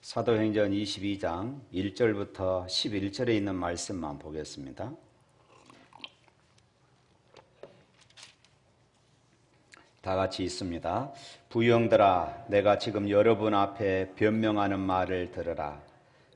사도행전 22장 1절부터 11절에 있는 말씀만 보겠습니다. 다 같이 있습니다. 부형들아, 내가 지금 여러분 앞에 변명하는 말을 들으라.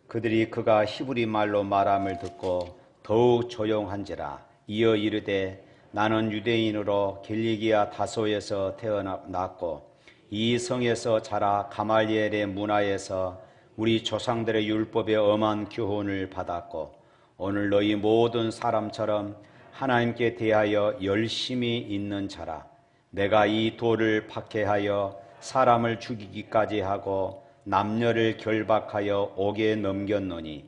그들이 그가 히브리 말로 말함을 듣고 더욱 조용한지라. 이어 이르되 나는 유대인으로 길리기아 다소에서 태어났고 이 성에서 자라 가말리엘의 문화에서 우리 조상들의 율법에 엄한 교훈을 받았고 오늘 너희 모든 사람처럼 하나님께 대하여 열심히 있는 자라. 내가 이 돌을 박해하여 사람을 죽이기까지 하고 남녀를 결박하여 옥에 넘겼노니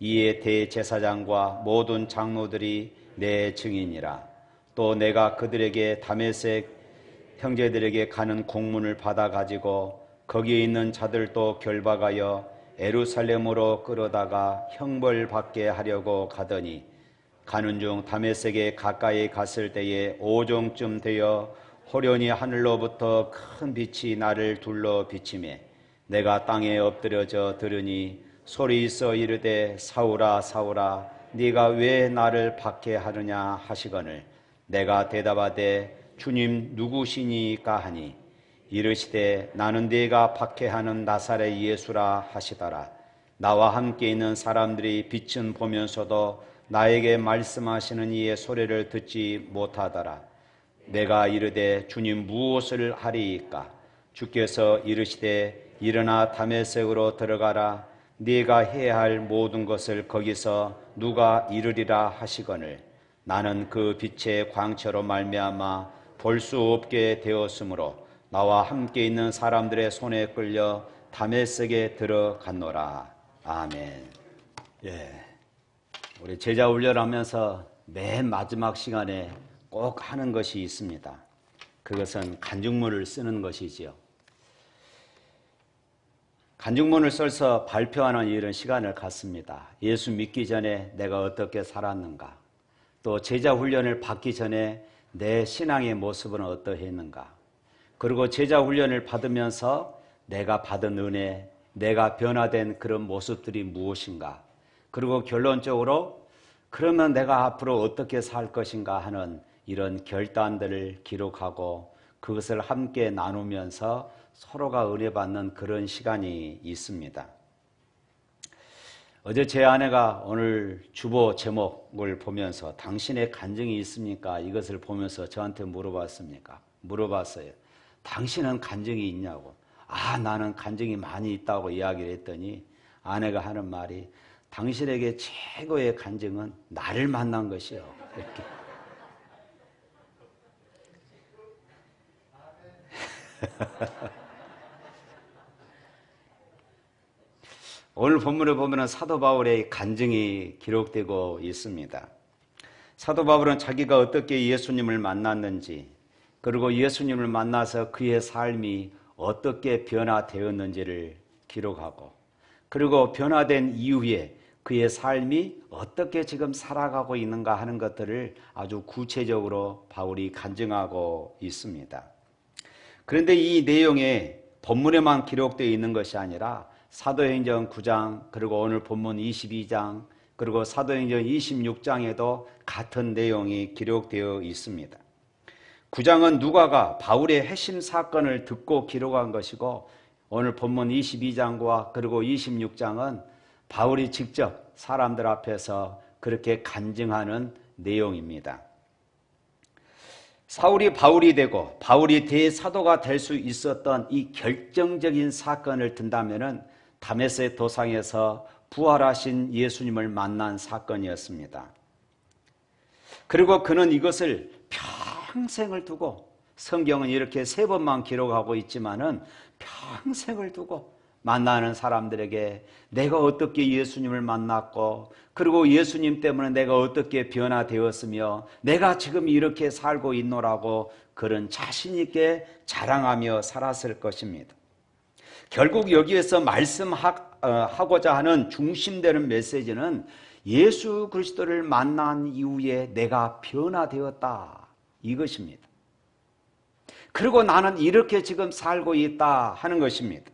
이에 대제사장과 모든 장로들이 내 증인이라. 또 내가 그들에게 다메섹 형제들에게 가는 공문을 받아가지고 거기에 있는 자들도 결박하여 예루살렘으로 끌어다가 형벌받게 하려고 가더니 가는 중 다메섹에 가까이 갔을 때에 오종쯤 되어 호련히 하늘로부터 큰 빛이 나를 둘러 비치매 내가 땅에 엎드려져 들으니 소리 있어 이르되 사울아 사울아 네가 왜 나를 박해하느냐 하시거늘 내가 대답하되 주님 누구시니까 하니 이르시되 나는 네가 박해하는 나사렛 예수라 하시더라. 나와 함께 있는 사람들이 빛은 보면서도 나에게 말씀하시는 이의 소리를 듣지 못하더라. 내가 이르되 주님 무엇을 하리이까? 주께서 이르시되 일어나 다메섹으로 들어가라. 네가 해야 할 모든 것을 거기서 누가 이르리라 하시거늘 나는 그 빛의 광채로 말미암아 볼 수 없게 되었으므로 나와 함께 있는 사람들의 손에 끌려 다메섹에 들어갔노라. 아멘. 우리 제자 훈련하면서 맨 마지막 시간에 꼭 하는 것이 있습니다. 그것은 간증문을 쓰는 것이지요. 간증문을 써서 발표하는 이런 시간을 갖습니다. 예수 믿기 전에 내가 어떻게 살았는가, 또 제자 훈련을 받기 전에 내 신앙의 모습은 어떠했는가, 그리고 제자 훈련을 받으면서 내가 받은 은혜, 내가 변화된 그런 모습들이 무엇인가, 그리고 결론적으로 그러면 내가 앞으로 어떻게 살 것인가 하는 이런 결단들을 기록하고 그것을 함께 나누면서 서로가 은혜 받는 그런 시간이 있습니다. 어제 제 아내가 오늘 주보 제목을 보면서 당신의 간증이 있습니까? 이것을 보면서 저한테 물어봤어요. 당신은 간증이 있냐고. 나는 간증이 많이 있다고 이야기를 했더니 아내가 하는 말이 당신에게 최고의 간증은 나를 만난 것이요. 이렇게. 오늘 본문을 보면 사도 바울의 간증이 기록되고 있습니다. 사도 바울은 자기가 어떻게 예수님을 만났는지, 그리고 예수님을 만나서 그의 삶이 어떻게 변화되었는지를 기록하고, 그리고 변화된 이후에 그의 삶이 어떻게 지금 살아가고 있는가 하는 것들을 아주 구체적으로 바울이 간증하고 있습니다. 그런데 이 내용에 본문에만 기록되어 있는 것이 아니라 사도행전 9장, 그리고 오늘 본문 22장, 그리고 사도행전 26장에도 같은 내용이 기록되어 있습니다. 9장은 누가가 바울의 회심 사건을 듣고 기록한 것이고, 오늘 본문 22장과 그리고 26장은 바울이 직접 사람들 앞에서 그렇게 간증하는 내용입니다. 사울이 바울이 되고 바울이 대사도가 될 수 있었던 이 결정적인 사건을 든다면은 다메섹 도상에서 부활하신 예수님을 만난 사건이었습니다. 그리고 그는 이것을 평생을 두고, 성경은 이렇게 3번만 기록하고 있지만은 평생을 두고 만나는 사람들에게 내가 어떻게 예수님을 만났고, 그리고 예수님 때문에 내가 어떻게 변화되었으며 내가 지금 이렇게 살고 있노라고 그런 자신 있게 자랑하며 살았을 것입니다. 결국 여기에서 말씀하고자 하는 중심되는 메시지는 예수 그리스도를 만난 이후에 내가 변화되었다, 이것입니다. 그리고 나는 이렇게 지금 살고 있다 하는 것입니다.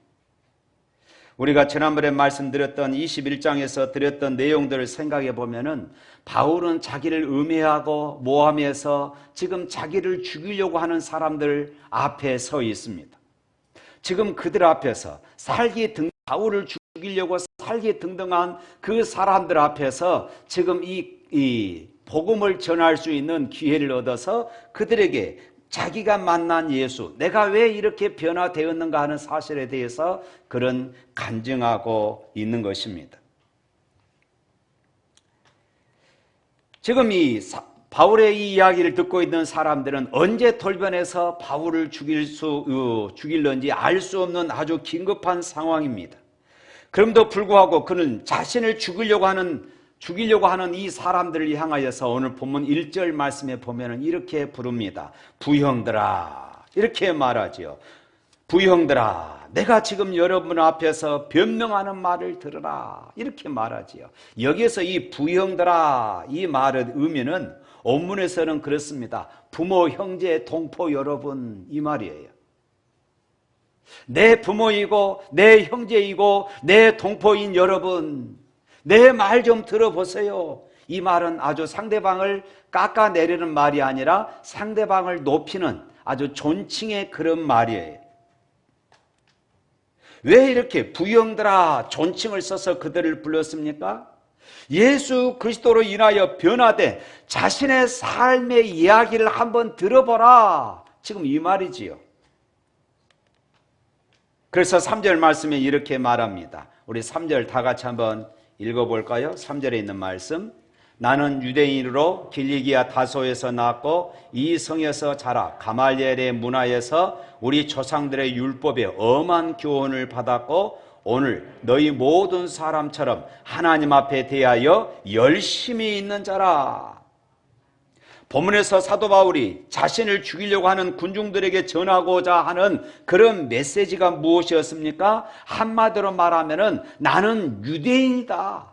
우리가 지난번에 말씀드렸던 21장에서 드렸던 내용들을 생각해 보면은 바울은 자기를 음해하고 모함해서 지금 자기를 죽이려고 하는 사람들 앞에 서 있습니다. 지금 그들 앞에서 바울을 죽이려고 살기 등등한 그 사람들 앞에서 지금 이 복음을 전할 수 있는 기회를 얻어서 그들에게 자기가 만난 예수, 내가 왜 이렇게 변화되었는가 하는 사실에 대해서 그런 간증하고 있는 것입니다. 지금 바울의 이 이야기를 듣고 있는 사람들은 언제 돌변해서 바울을 죽일는지 알 수 없는 아주 긴급한 상황입니다. 그럼에도 불구하고 그는 자신을 죽이려고 하는 이 사람들을 향하여서 오늘 본문 1절 말씀에 보면은 이렇게 부릅니다. 부형들아, 이렇게 말하지요. 부형들아, 내가 지금 여러분 앞에서 변명하는 말을 들으라, 이렇게 말하지요. 여기에서 이 부형들아, 이 말의 의미는 원문에서는 그렇습니다. 부모, 형제, 동포 여러분, 이 말이에요. 내 부모이고 내 형제이고 내 동포인 여러분, 내 말 좀 들어보세요. 이 말은 아주 상대방을 깎아내리는 말이 아니라 상대방을 높이는 아주 존칭의 그런 말이에요. 왜 이렇게 부형들아 존칭을 써서 그들을 불렀습니까? 예수 그리스도로 인하여 변화된 자신의 삶의 이야기를 한번 들어보라, 지금 이 말이지요. 그래서 3절 말씀에 이렇게 말합니다. 우리 3절 다 같이 한번 읽어볼까요? 3절에 있는 말씀. 나는 유대인으로 길리기아 다소에서 낳았고 이 성에서 자라 가말리엘의 문화에서 우리 조상들의 율법에 엄한 교훈을 받았고 오늘 너희 모든 사람처럼 하나님 앞에 대하여 열심히 있는 자라. 본문에서 사도 바울이 자신을 죽이려고 하는 군중들에게 전하고자 하는 그런 메시지가 무엇이었습니까? 한마디로 말하면은 나는 유대인이다.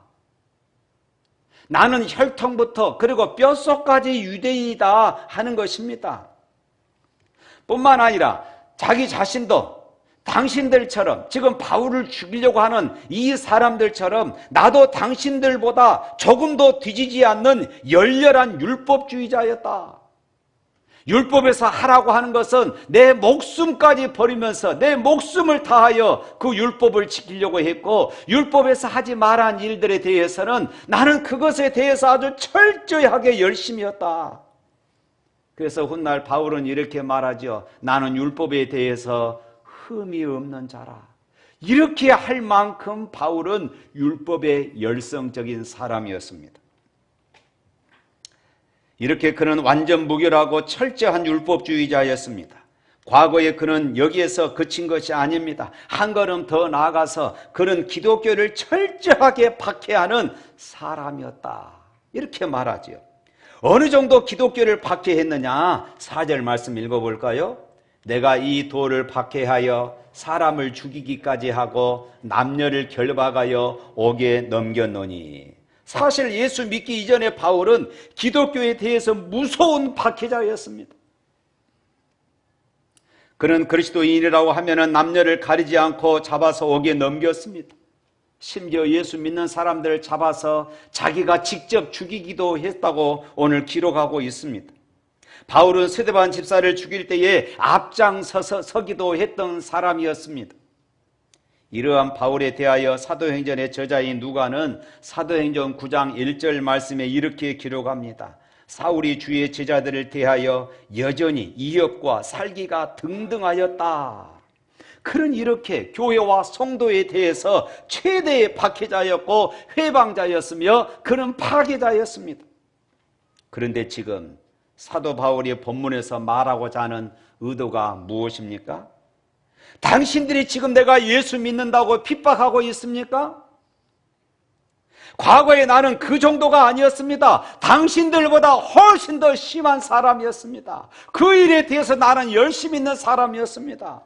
나는 혈통부터 그리고 뼛속까지 유대인이다 하는 것입니다. 뿐만 아니라 자기 자신도 당신들처럼 지금 바울을 죽이려고 하는 이 사람들처럼 나도 당신들보다 조금도 뒤지지 않는 열렬한 율법주의자였다. 율법에서 하라고 하는 것은 내 목숨까지 버리면서 내 목숨을 다하여 그 율법을 지키려고 했고, 율법에서 하지 말한 일들에 대해서는 나는 그것에 대해서 아주 철저하게 열심히 했다. 그래서 훗날 바울은 이렇게 말하죠. 나는 율법에 대해서 흠이 없는 자라. 이렇게 할 만큼 바울은 율법의 열성적인 사람이었습니다. 이렇게 그는 완전 무결하고 철저한 율법주의자였습니다. 과거에 그는 여기에서 그친 것이 아닙니다. 한 걸음 더 나아가서 그는 기독교를 철저하게 박해하는 사람이었다. 이렇게 말하지요. 어느 정도 기독교를 박해했느냐? 4절 말씀 읽어볼까요? 내가 이 도를 박해하여 사람을 죽이기까지 하고 남녀를 결박하여 옥에 넘겼노니. 사실 예수 믿기 이전에 바울은 기독교에 대해서 무서운 박해자였습니다. 그는 그리스도인이라고 하면 남녀를 가리지 않고 잡아서 옥에 넘겼습니다. 심지어 예수 믿는 사람들을 잡아서 자기가 직접 죽이기도 했다고 오늘 기록하고 있습니다. 바울은 스데반 집사를 죽일 때에 앞장서서 서기도 했던 사람이었습니다. 이러한 바울에 대하여 사도행전의 저자인 누가는 사도행전 9장 1절 말씀에 이렇게 기록합니다. 사울이 주의 제자들을 대하여 여전히 이협과 살기가 등등하였다. 그는 이렇게 교회와 성도에 대해서 최대의 박해자였고 회방자였으며 그는 파괴자였습니다. 그런데 지금 사도 바울이 본문에서 말하고자 하는 의도가 무엇입니까? 당신들이 지금 내가 예수 믿는다고 핍박하고 있습니까? 과거에 나는 그 정도가 아니었습니다. 당신들보다 훨씬 더 심한 사람이었습니다. 그 일에 대해서 나는 열심히 있는 사람이었습니다.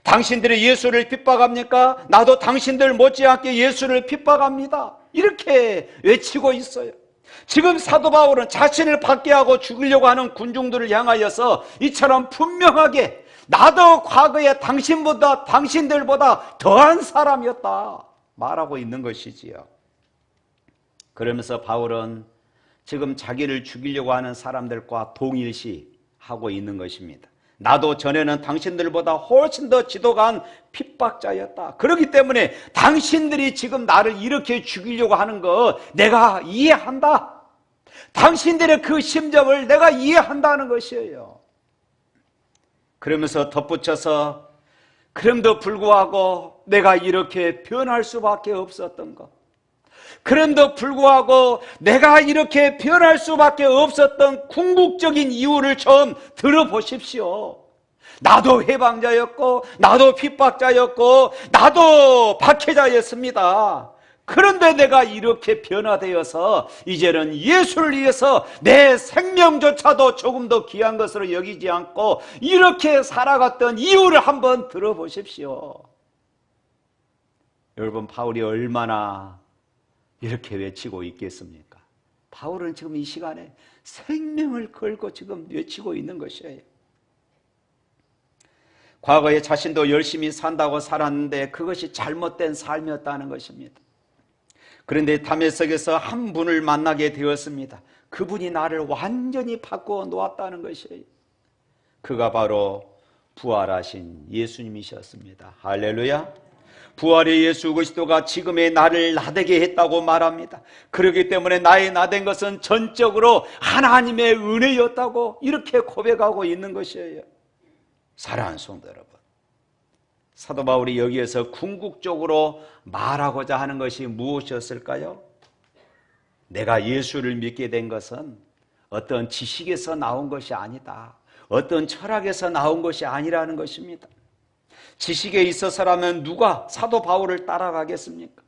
당신들이 예수를 핍박합니까? 나도 당신들 못지않게 예수를 핍박합니다. 이렇게 외치고 있어요. 지금 사도 바울은 자신을 박해하고 죽이려고 하는 군중들을 향하여서 이처럼 분명하게 나도 과거에 당신들보다 더한 사람이었다 말하고 있는 것이지요. 그러면서 바울은 지금 자기를 죽이려고 하는 사람들과 동일시하고 있는 것입니다. 나도 전에는 당신들보다 훨씬 더 지독한 핍박자였다. 그렇기 때문에 당신들이 지금 나를 이렇게 죽이려고 하는 거 내가 이해한다. 당신들의 그 심정을 내가 이해한다는 것이에요. 그러면서 덧붙여서 그럼에도 불구하고 내가 이렇게 변할 수밖에 없었던 것, 그럼에도 불구하고 내가 이렇게 변할 수밖에 없었던 궁극적인 이유를 좀 들어보십시오. 나도 해방자였고 나도 핍박자였고 나도 박해자였습니다. 그런데 내가 이렇게 변화되어서 이제는 예수를 위해서 내 생명조차도 조금 더 귀한 것으로 여기지 않고 이렇게 살아갔던 이유를 한번 들어보십시오. 여러분, 바울이 얼마나 이렇게 외치고 있겠습니까? 바울은 지금 이 시간에 생명을 걸고 지금 외치고 있는 것이에요. 과거에 자신도 열심히 산다고 살았는데 그것이 잘못된 삶이었다는 것입니다. 그런데 다메섹에서 한 분을 만나게 되었습니다. 그분이 나를 완전히 바꾸어 놓았다는 것이에요. 그가 바로 부활하신 예수님이셨습니다. 할렐루야. 부활의 예수 그리스도가 지금의 나를 나되게 했다고 말합니다. 그렇기 때문에 나의 나된 것은 전적으로 하나님의 은혜였다고 이렇게 고백하고 있는 것이에요. 사랑하는 성도 여러분, 사도 바울이 여기에서 궁극적으로 말하고자 하는 것이 무엇이었을까요? 내가 예수를 믿게 된 것은 어떤 지식에서 나온 것이 아니다. 어떤 철학에서 나온 것이 아니라는 것입니다. 지식에 있어서라면 누가 사도 바울을 따라가겠습니까?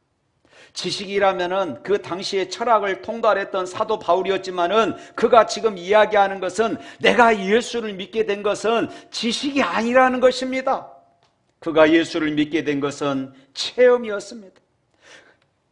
지식이라면은 그 당시에 철학을 통달했던 사도 바울이었지만은 그가 지금 이야기하는 것은 내가 예수를 믿게 된 것은 지식이 아니라는 것입니다. 그가 예수를 믿게 된 것은 체험이었습니다.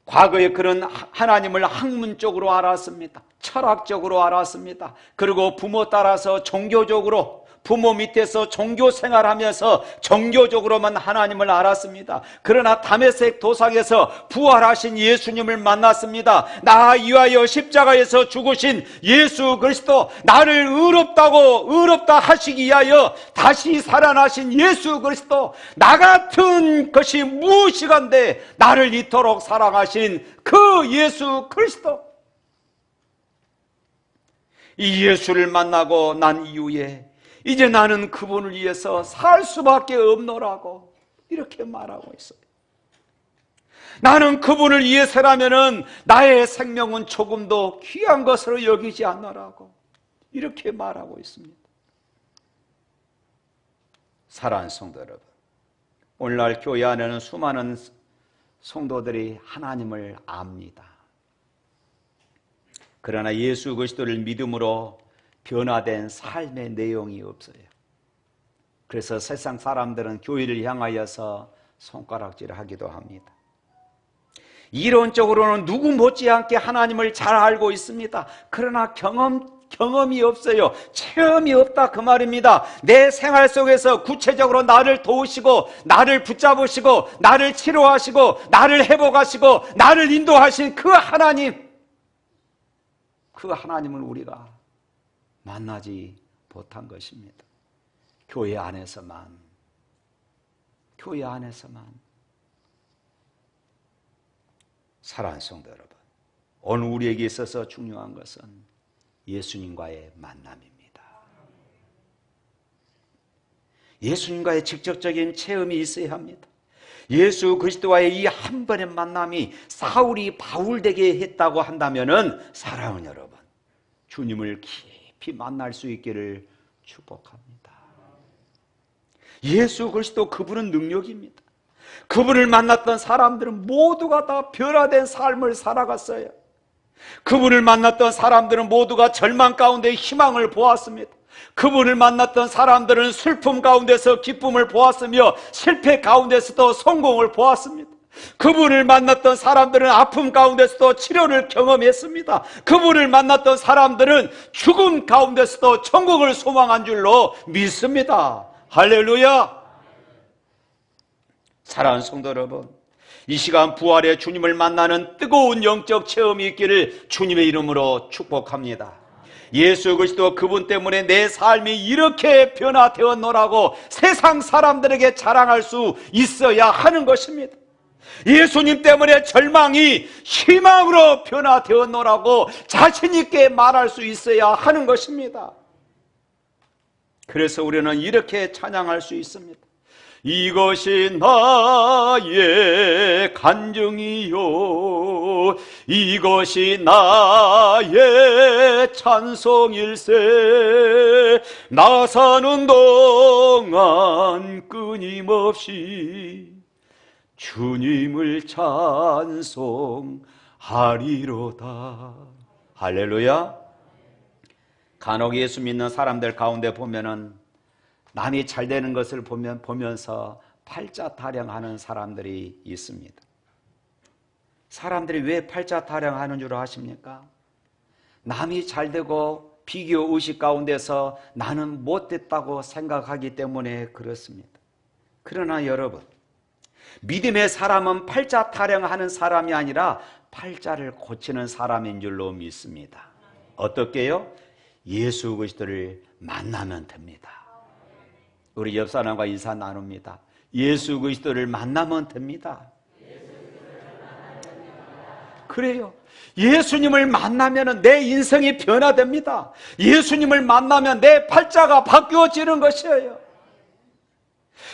과거에 그런 하나님을 학문적으로 알았습니다. 철학적으로 알았습니다. 그리고 부모 따라서 종교적으로, 부모 밑에서 종교 생활하면서 종교적으로만 하나님을 알았습니다. 그러나 다메섹 도상에서 부활하신 예수님을 만났습니다. 나 위하여 십자가에서 죽으신 예수 그리스도, 나를 의롭다 하시기 위하여 다시 살아나신 예수 그리스도, 나 같은 것이 무엇이간데 나를 이토록 사랑하신 그 예수 그리스도, 이 예수를 만나고 난 이후에 이제 나는 그분을 위해서 살 수밖에 없노라고 이렇게 말하고 있어요. 나는 그분을 위해서라면은 나의 생명은 조금 더 귀한 것으로 여기지 않노라고 이렇게 말하고 있습니다. 사랑하는 성도 여러분, 오늘날 교회 안에는 수많은 성도들이 하나님을 압니다. 그러나 예수 그리스도를 믿음으로 변화된 삶의 내용이 없어요. 그래서 세상 사람들은 교회를 향하여서 손가락질을 하기도 합니다. 이론적으로는 누구 못지않게 하나님을 잘 알고 있습니다. 그러나 경험이 없어요. 체험이 없다 그 말입니다. 내 생활 속에서 구체적으로 나를 도우시고 나를 붙잡으시고 나를 치료하시고 나를 회복하시고 나를 인도하신 그 하나님을 우리가 만나지 못한 것입니다. 교회 안에서만. 사랑하는 성도 여러분, 오늘 우리에게 있어서 중요한 것은 예수님과의 만남입니다. 예수님과의 직접적인 체험이 있어야 합니다. 예수 그리스도와의 이 한 번의 만남이 사울이 바울 되게 했다고 한다면은, 사랑하는 여러분, 주님을 깊이 만날 수 있기를 축복합니다. 예수 그리스도, 그분은 능력입니다. 그분을 만났던 사람들은 모두가 다 변화된 삶을 살아갔어요. 그분을 만났던 사람들은 모두가 절망 가운데 희망을 보았습니다. 그분을 만났던 사람들은 슬픔 가운데서 기쁨을 보았으며 실패 가운데서도 성공을 보았습니다. 그분을 만났던 사람들은 아픔 가운데서도 치료를 경험했습니다. 그분을 만났던 사람들은 죽음 가운데서도 천국을 소망한 줄로 믿습니다. 할렐루야! 사랑하는 성도 여러분, 이 시간 부활의 주님을 만나는 뜨거운 영적 체험이 있기를 주님의 이름으로 축복합니다. 예수 그리스도 그분 때문에 내 삶이 이렇게 변화되었노라고 세상 사람들에게 자랑할 수 있어야 하는 것입니다. 예수님 때문에 절망이 희망으로 변화되었노라고 자신 있게 말할 수 있어야 하는 것입니다. 그래서 우리는 이렇게 찬양할 수 있습니다. 이것이 나의 간증이요, 이것이 나의 찬송일세. 나 사는 동안 끊임없이 주님을 찬송하리로다. 할렐루야. 간혹 예수 믿는 사람들 가운데 보면은 남이 잘 되는 것을 보면서 팔자 타령하는 사람들이 있습니다. 사람들이 왜 팔자 타령하는 줄 아십니까? 남이 잘 되고 비교 의식 가운데서 나는 못됐다고 생각하기 때문에 그렇습니다. 그러나 여러분, 믿음의 사람은 팔자 타령하는 사람이 아니라 팔자를 고치는 사람인 줄로 믿습니다. 어떻게요? 예수 그리스도를 만나면 됩니다. 우리 옆 사람과 인사 나눕니다. 예수 그리스도를 만나면 됩니다. 그래요. 예수님을 만나면 내 인생이 변화됩니다. 예수님을 만나면 내 팔자가 바뀌어지는 것이에요.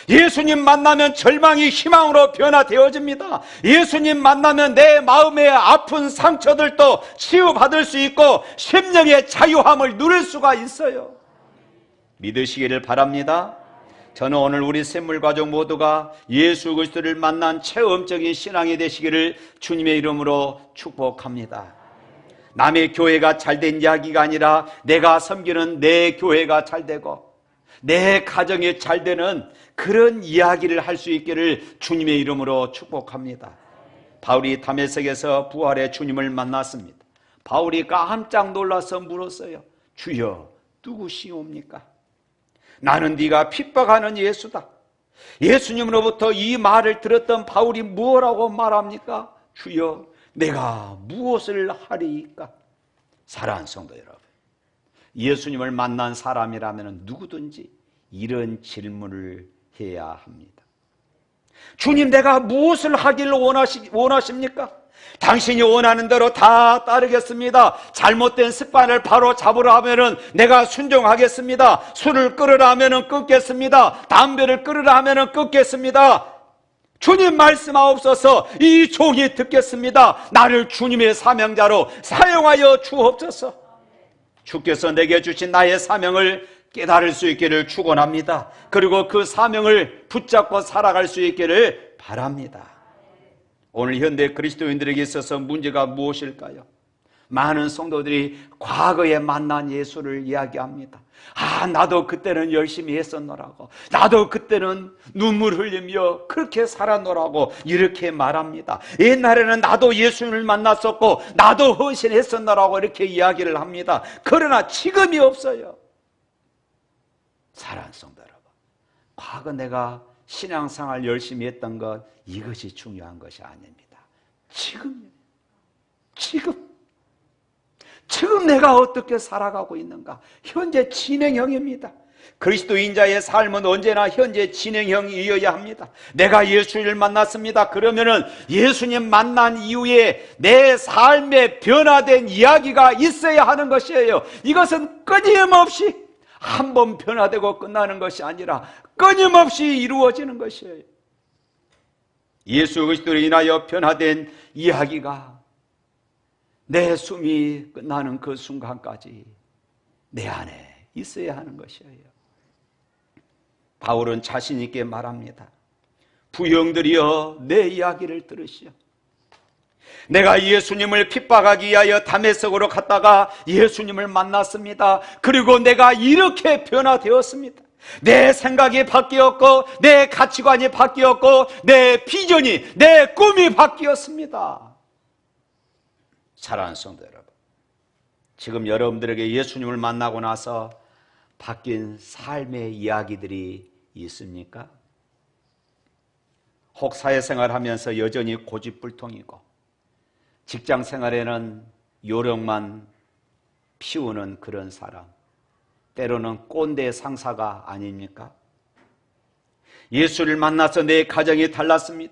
예수님 만나면 절망이 희망으로 변화되어집니다. 예수님 만나면 내 마음의 아픈 상처들도 치유받을 수 있고 심령의 자유함을 누릴 수가 있어요. 믿으시기를 바랍니다. 저는 오늘 우리 샘물가족 모두가 예수 그리스도를 만난 체험적인 신앙이 되시기를 주님의 이름으로 축복합니다. 남의 교회가 잘된 이야기가 아니라 내가 섬기는 내 교회가 잘되고 내 가정이 잘되는 그런 이야기를 할 수 있기를 주님의 이름으로 축복합니다. 바울이 다메섹에서 부활의 주님을 만났습니다. 바울이 깜짝 놀라서 물었어요. 주여, 누구시옵니까? 나는 네가 핍박하는 예수다. 예수님으로부터 이 말을 들었던 바울이 뭐라고 말합니까? 주여, 내가 무엇을 하리이까? 사랑하는 성도 여러분, 예수님을 만난 사람이라면 누구든지 이런 질문을 해야 합니다. 주님, 내가 무엇을 하기를 원하십니까? 당신이 원하는 대로 다 따르겠습니다. 잘못된 습관을 바로 잡으라 하면은 내가 순종하겠습니다. 술을 끊으라 하면은 끊겠습니다. 담배를 끊으라 하면은 끊겠습니다. 주님 말씀하옵소서. 이 종이 듣겠습니다. 나를 주님의 사명자로 사용하여 주옵소서. 주께서 내게 주신 나의 사명을 깨달을 수 있기를 축원합니다. 그리고 그 사명을 붙잡고 살아갈 수 있기를 바랍니다. 오늘 현대 그리스도인들에게 있어서 문제가 무엇일까요? 많은 성도들이 과거에 만난 예수를 이야기합니다. 나도 그때는 열심히 했었노라고, 나도 그때는 눈물 흘리며 그렇게 살았노라고 이렇게 말합니다. 옛날에는 나도 예수를 만났었고 나도 헌신했었노라고 이렇게 이야기를 합니다. 그러나 지금이 없어요. 사랑하는 성도 여러분, 과거 내가 신앙생활 열심히 했던 것, 이것이 중요한 것이 아닙니다. 지금 내가 어떻게 살아가고 있는가? 현재 진행형입니다. 그리스도인자의 삶은 언제나 현재 진행형이어야 합니다. 내가 예수를 만났습니다. 그러면은 예수님 만난 이후에 내 삶에 변화된 이야기가 있어야 하는 것이에요. 이것은 끊임없이 한 번 변화되고 끝나는 것이 아니라 끊임없이 이루어지는 것이에요. 예수 그리스도로 인하여 변화된 이야기가 내 숨이 끝나는 그 순간까지 내 안에 있어야 하는 것이에요. 바울은 자신 있게 말합니다. 부형들이여, 내 이야기를 들으시오. 내가 예수님을 핍박하기 위하여 다메섹으로 갔다가 예수님을 만났습니다. 그리고 내가 이렇게 변화되었습니다. 내 생각이 바뀌었고 내 가치관이 바뀌었고 내 비전이, 내 꿈이 바뀌었습니다. 사랑하는 성도 여러분, 지금 여러분들에게 예수님을 만나고 나서 바뀐 삶의 이야기들이 있습니까? 혹 사회생활하면서 여전히 고집불통이고 직장생활에는 요령만 피우는 그런 사람, 때로는 꼰대 상사가 아닙니까? 예수를 만나서 내 가정이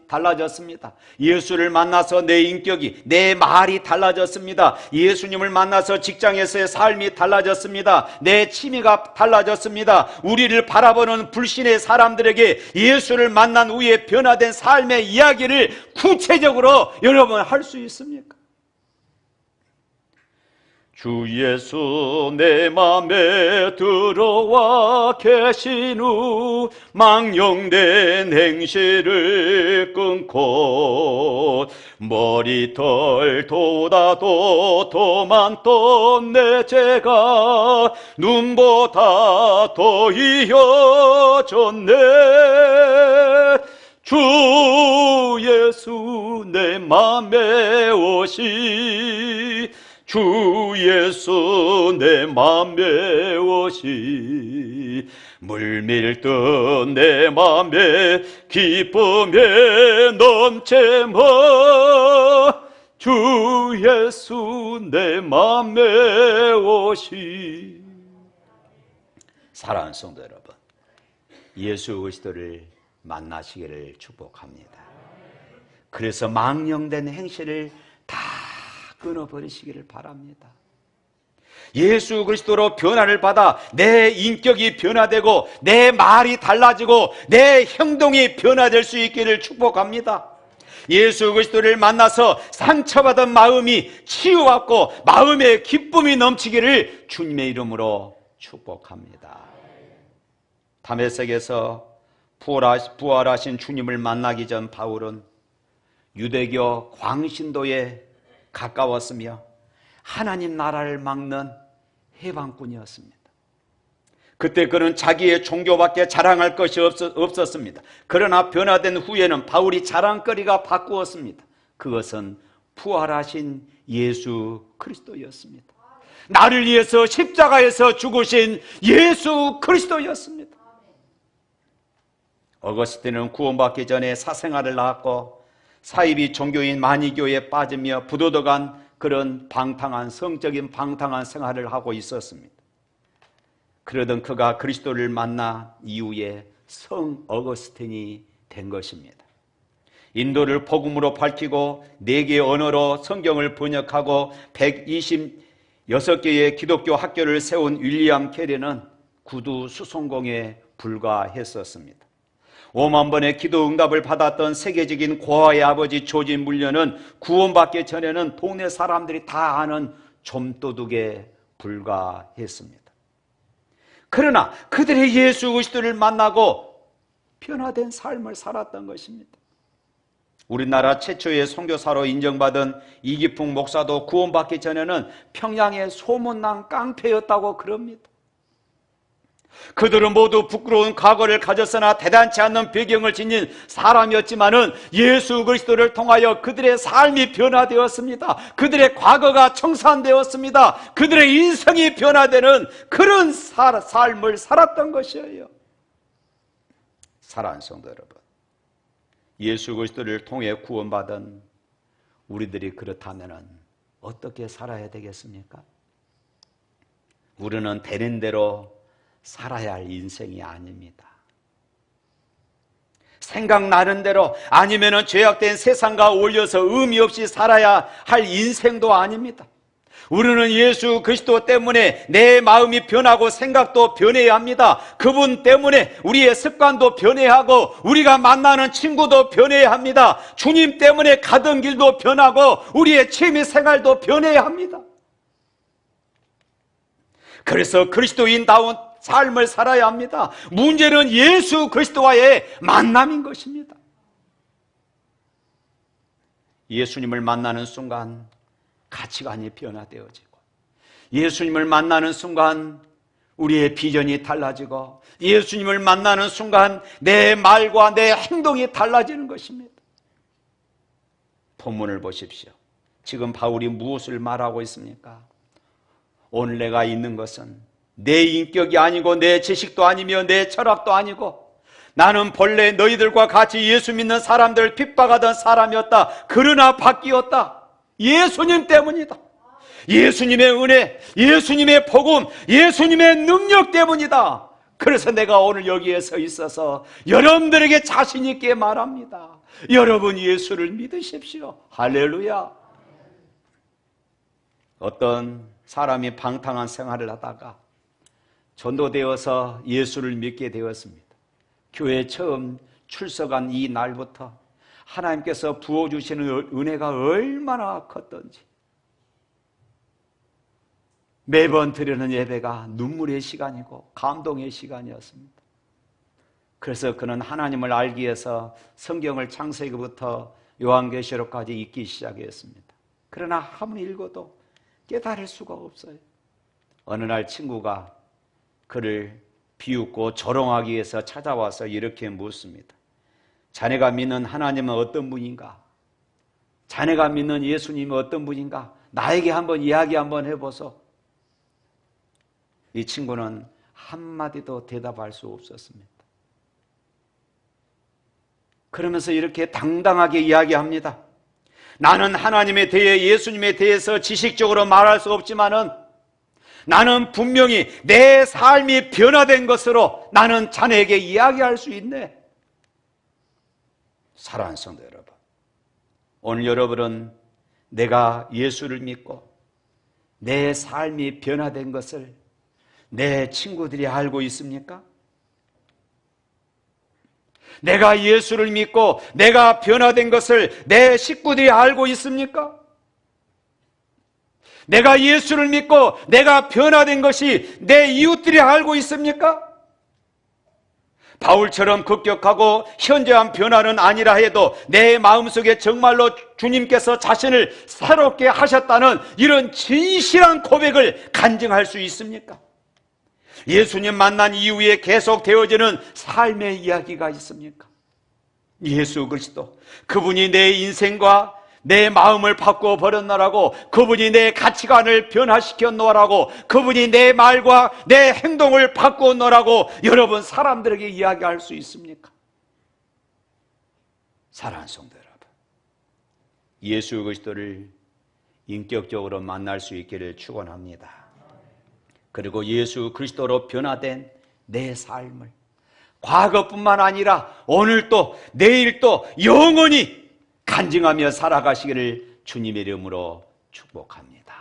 달라졌습니다. 예수를 만나서 내 인격이, 내 말이 달라졌습니다. 예수님을 만나서 직장에서의 삶이 달라졌습니다. 내 취미가 달라졌습니다. 우리를 바라보는 불신의 사람들에게 예수를 만난 후에 변화된 삶의 이야기를 구체적으로 여러분 할 수 있습니까? 주 예수 내 맘에 들어와 계신 후 망령된 행실을 끊고 머리털 돋아도 더 많던 내 죄가 눈보다 더 이어졌네. 주 예수 내 맘에 오시, 주 예수 내 맘에 오시, 물밀듯 내 맘에 기쁨에 넘쳐머. 주 예수 내 맘에 오시. 사랑하는 성도 여러분, 예수 그리스도를 만나시기를 축복합니다. 그래서 망령된 행실을 다 끊어버리시기를 바랍니다. 예수 그리스도로 변화를 받아 내 인격이 변화되고 내 말이 달라지고 내 행동이 변화될 수 있기를 축복합니다. 예수 그리스도를 만나서 상처받은 마음이 치유받고 마음에 기쁨이 넘치기를 주님의 이름으로 축복합니다. 다메섹에서 부활하신 주님을 만나기 전 바울은 유대교 광신도에 가까웠으며 하나님 나라를 막는 해방꾼이었습니다. 그때 그는 자기의 종교밖에 자랑할 것이 없었습니다. 그러나 변화된 후에는 바울이 자랑거리가 바꾸었습니다. 그것은 부활하신 예수 그리스도였습니다. 나를 위해서 십자가에서 죽으신 예수 그리스도였습니다. 어거스틴은 구원받기 전에 사생활을 낳았고 사이비 종교인 마니교에 빠지며 부도덕한 그런 성적인 방탕한 생활을 하고 있었습니다. 그러던 그가 그리스도를 만나 이후에 성 어거스틴이 된 것입니다. 인도를 복음으로 밝히고 4개의 언어로 성경을 번역하고 126개의 기독교 학교를 세운 윌리엄 캐리는 구두 수송공에 불과했었습니다. 5만 번의 기도 응답을 받았던 세계적인 고아의 아버지 조지 물려는 구원받기 전에는 동네 사람들이 다 아는 좀도둑에 불과했습니다. 그러나 그들의 예수 그리스도를 만나고 변화된 삶을 살았던 것입니다. 우리나라 최초의 선교사로 인정받은 이기풍 목사도 구원받기 전에는 평양의 소문난 깡패였다고 그럽니다. 그들은 모두 부끄러운 과거를 가졌으나 대단치 않는 배경을 지닌 사람이었지만은 예수 그리스도를 통하여 그들의 삶이 변화되었습니다. 그들의 과거가 청산되었습니다. 그들의 인생이 변화되는 그런 삶을 살았던 것이에요. 사랑하는 성도 여러분, 예수 그리스도를 통해 구원받은 우리들이 그렇다면 어떻게 살아야 되겠습니까? 우리는 되는 대로 살아야 할 인생이 아닙니다. 생각나는 대로 아니면 죄악된 세상과 어울려서 의미 없이 살아야 할 인생도 아닙니다. 우리는 예수 그리스도 때문에 내 마음이 변하고 생각도 변해야 합니다. 그분 때문에 우리의 습관도 변해야 하고 우리가 만나는 친구도 변해야 합니다. 주님 때문에 가던 길도 변하고 우리의 취미 생활도 변해야 합니다. 그래서 그리스도인다운 삶을 살아야 합니다. 문제는 예수 그리스도와의 만남인 것입니다. 예수님을 만나는 순간 가치관이 변화되어지고, 예수님을 만나는 순간 우리의 비전이 달라지고, 예수님을 만나는 순간 내 말과 내 행동이 달라지는 것입니다. 본문을 보십시오. 지금 바울이 무엇을 말하고 있습니까? 오늘 내가 있는 것은 내 인격이 아니고 내 지식도 아니며 내 철학도 아니고 나는 본래 너희들과 같이 예수 믿는 사람들을 핍박하던 사람이었다. 그러나 바뀌었다. 예수님 때문이다. 예수님의 은혜, 예수님의 복음, 예수님의 능력 때문이다. 그래서 내가 오늘 여기에 서 있어서 여러분들에게 자신 있게 말합니다. 여러분 예수를 믿으십시오. 할렐루야. 어떤 사람이 방탕한 생활을 하다가 전도되어서 예수를 믿게 되었습니다. 교회에 처음 출석한 이 날부터 하나님께서 부어주시는 은혜가 얼마나 컸던지, 매번 드리는 예배가 눈물의 시간이고 감동의 시간이었습니다. 그래서 그는 하나님을 알기 위해서 성경을 창세기부터 요한계시록까지 읽기 시작했습니다. 그러나 아무리 읽어도 깨달을 수가 없어요. 어느 날 친구가 그를 비웃고 조롱하기 위해서 찾아와서 이렇게 묻습니다. 자네가 믿는 하나님은 어떤 분인가? 자네가 믿는 예수님은 어떤 분인가? 나에게 한번 이야기 한번 해보소. 이 친구는 한마디도 대답할 수 없었습니다. 그러면서 이렇게 당당하게 이야기합니다. 나는 하나님에 대해, 예수님에 대해서 지식적으로 말할 수 없지만은 나는 분명히 내 삶이 변화된 것으로 나는 자네에게 이야기할 수 있네. 사랑하는 성도 여러분, 오늘 여러분은 내가 예수를 믿고 내 삶이 변화된 것을 내 친구들이 알고 있습니까? 내가 예수를 믿고 내가 변화된 것을 내 식구들이 알고 있습니까? 내가 예수를 믿고 내가 변화된 것이 내 이웃들이 알고 있습니까? 바울처럼 급격하고 현저한 변화는 아니라 해도 내 마음속에 정말로 주님께서 자신을 새롭게 하셨다는 이런 진실한 고백을 간증할 수 있습니까? 예수님 만난 이후에 계속 되어지는 삶의 이야기가 있습니까? 예수 그리스도, 그분이 내 인생과 내 마음을 바꾸어 버렸노라고, 그분이 내 가치관을 변화시켜 놓으라고, 그분이 내 말과 내 행동을 바꾸어 놓으라고 여러분 사람들에게 이야기할 수 있습니까? 사랑하는 성도 여러분, 예수 그리스도를 인격적으로 만날 수 있기를 축원합니다. 그리고 예수 그리스도로 변화된 내 삶을 과거뿐만 아니라 오늘도 내일도 영원히 간증하며 살아가시기를 주님의 이름으로 축복합니다.